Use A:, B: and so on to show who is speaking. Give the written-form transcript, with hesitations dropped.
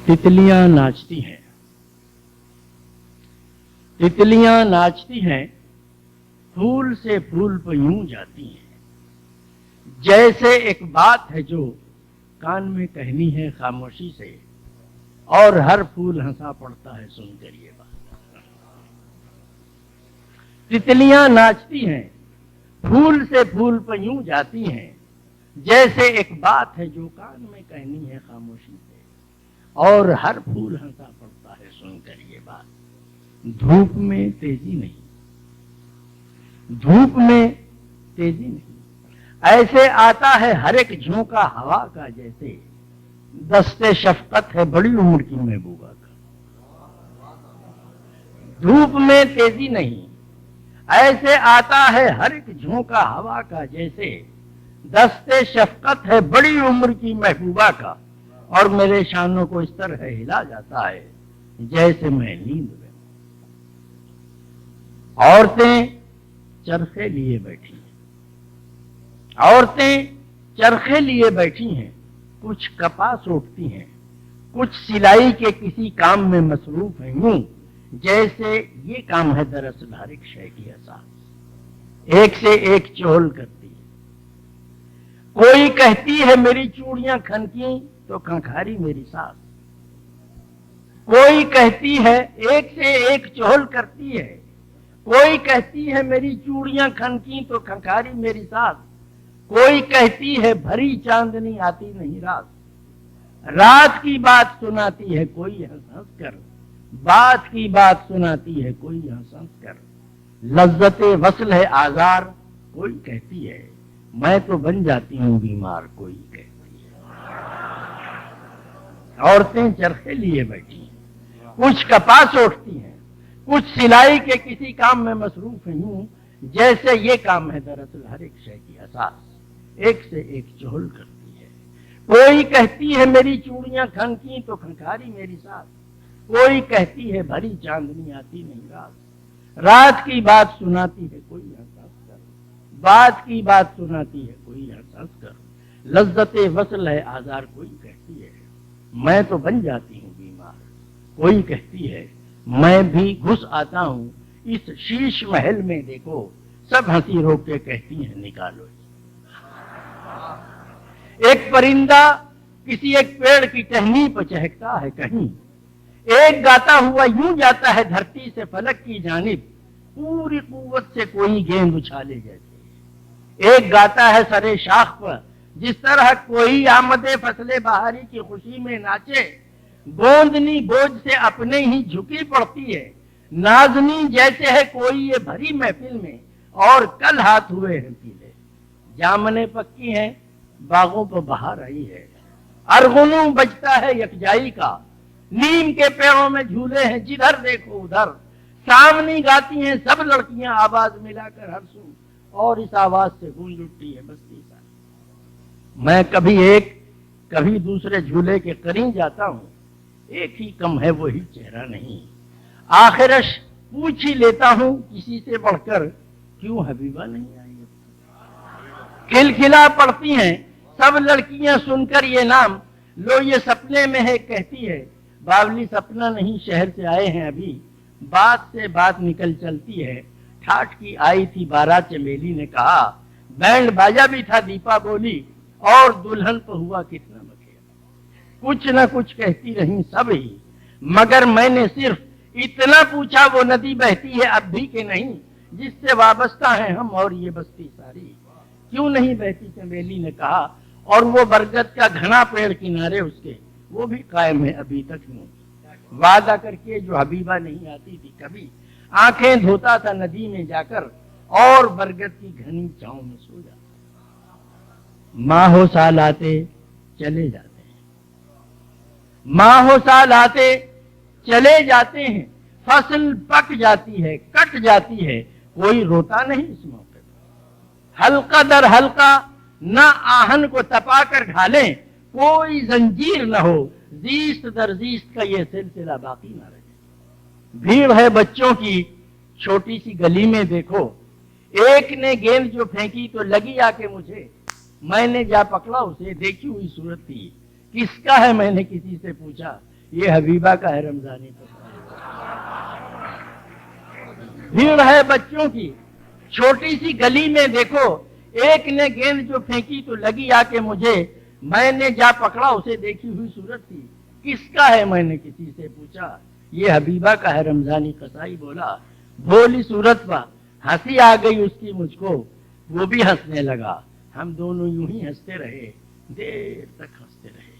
A: तितलियां नाचती हैं, तितलियां नाचती हैं, फूल से फूल पर यूं जाती हैं, जैसे एक बात है जो कान में कहनी है खामोशी से, और हर फूल हंसा पड़ता है सुनकर ये बात। तितलियां नाचती हैं, फूल से फूल पर यूं जाती हैं, जैसे एक बात है जो कान में कहनी है खामोशी से, और हर फूल हंसा पड़ता है सुनकर ये बात। धूप में तेजी नहीं, धूप में तेजी नहीं, ऐसे आता है हर एक झोंका हवा का, जैसे दस्ते शफकत है बड़ी उम्र की महबूबा का। धूप में तेजी नहीं, ऐसे आता है हर एक झोंका हवा का, जैसे दस्ते शफकत है बड़ी उम्र की महबूबा का, और मेरे शानों को इस तरह हिला जाता है जैसे मैं नींद में। औरतें चरखे लिए बैठी हैं, औरतें चरखे लिए बैठी हैं, कुछ कपास रोकती हैं, कुछ सिलाई के किसी काम में मसरूफ हैं, यूं जैसे ये काम है दरअसल हर एक शय की असास। एक से एक चोल करती है, कोई कहती है मेरी चूड़ियां खनकी तो खंखारी मेरी सास, कोई कहती है एक से एक चोल करती है, कोई कहती है मेरी चूड़ियां खनकी तो खंखारी मेरी सास, कोई कहती है भरी चांदनी आती नहीं रात, रात की बात सुनाती है कोई हंस हंस कर, बात की बात सुनाती है कोई हंस हंस कर, लज्जते वस्ल है आजार कोई कहती है, मैं तो बन जाती हूं बीमार कोई कहती है। औरतें चरखे लिए बैठी हैं, कुछ कपास ओढ़ती हैं, कुछ सिलाई के किसी काम में मसरूफ यूं जैसे ये काम है दरअसल हर एक शय की असास। एक से एक चोल करती है, कोई कहती है मेरी चूड़ियां खनकी तो खंखारी मेरी सास, कोई कहती है भरी चांदनी आती नहीं रात, रात की बात सुनाती है कोई हंस हंस कर, बात की बात सुनाती है कोई हंस हंस कर, लज्जते वस्ल है आजार कोई कहती है, मैं तो बन जाती हूं बीमार कोई कहती है, मैं भी घुस आता हूं इस शीश महल में, देखो सब हंसी रोक के कहती हैं निकालो। एक परिंदा किसी एक पेड़ की टहनी पर चहकता है कहीं, एक गाता हुआ यूं जाता है धरती से फलक की जानिब, पूरी कुव्वत से कोई गेंद उछाले जैसे, एक गाता है सरे शाख पर जिस तरह कोई आमदे फसले बहारी की खुशी में नाचे, गोंदनी बोझ से अपने ही झुकी पड़ती है, नाजनी जैसे है कोई ये भरी महफिल में, और कल हाथ हुए हैं पीले, जामने पक्की हैं बागों पर बहार आई है, अरगुनू बजता है यकजाई का, नीम के पेड़ों में झूले हैं जिधर देखो उधर, सामनी गाती हैं सब लड़कियां आवाज मिलाकर हर सू, और इस आवाज से गूंज उठती है बस्ती सारी। मैं कभी एक कभी दूसरे झूले के करीब जाता हूं, एक ही कम है वही चेहरा नहीं, आखिरश पूछ ही लेता हूं किसी से बढ़कर क्यों हबीबा नहीं आई। खिलखिला पड़ती हैं सब लड़कियां सुनकर ये नाम, लो ये सपने में है कहती है, बावली सपना नहीं शहर से आए हैं अभी, बात से बात निकल चलती है, ठाठ की आई थी बारात चमेली ने कहा, बैंड बाजा भी था दीपा बोली, और दुल्हन पर हुआ कितना बखेड़ा, कुछ न कुछ कहती रही सब ही, मगर मैंने सिर्फ इतना पूछा वो नदी बहती है अब भी कि नहीं, जिससे वाबस्ता है हम और ये बस्ती सारी, क्यों नहीं बहती चमेली ने कहा, और वो बरगद का घना पेड़ किनारे उसके वो भी कायम है अभी तक नहीं, वादा करके जो हबीबा नहीं आती थी कभी, आंखें धोता था नदी में जाकर, और बरगद की घनी छांव में सो जाता। माहो साल आते चले जाते हैं, माहो साल आते चले जाते हैं, फसल पक जाती है कट जाती है, कोई रोता नहीं इस मौके पर, हल्का दर हल्का न आहन को तपा कर ढालें, कोई जंजीर न हो, जीस्त दर जीस्त का ये सिलसिला बाकी न रहे। भीड़ है बच्चों की छोटी सी गली में देखो, एक ने गेंद जो फेंकी तो लगी आके मुझे, मैंने जा पकड़ा उसे, देखी हुई सूरत थी, किसका है मैंने किसी से पूछा, یہ حبیبہ کا ہے رمضانی قصائی۔ بھیڑ ہے بچوں کی چھوٹی سی گلی میں دیکھو، ایک نے گیند جو پھینکی تو لگی آ کے مجھے، میں نے جا پکڑا اسے دیکھی ہوئی صورت تھی، کس کا ہے میں نے کسی سے پوچھا، یہ حبیبہ کا ہے رمضانی قصائی بولا۔ بھولی صورت پر ہنسی آ گئی اس کی مجھ کو، وہ بھی ہنسنے لگا، ہم دونوں یوں ہی ہنستے رہے، دیر تک ہنستے رہے۔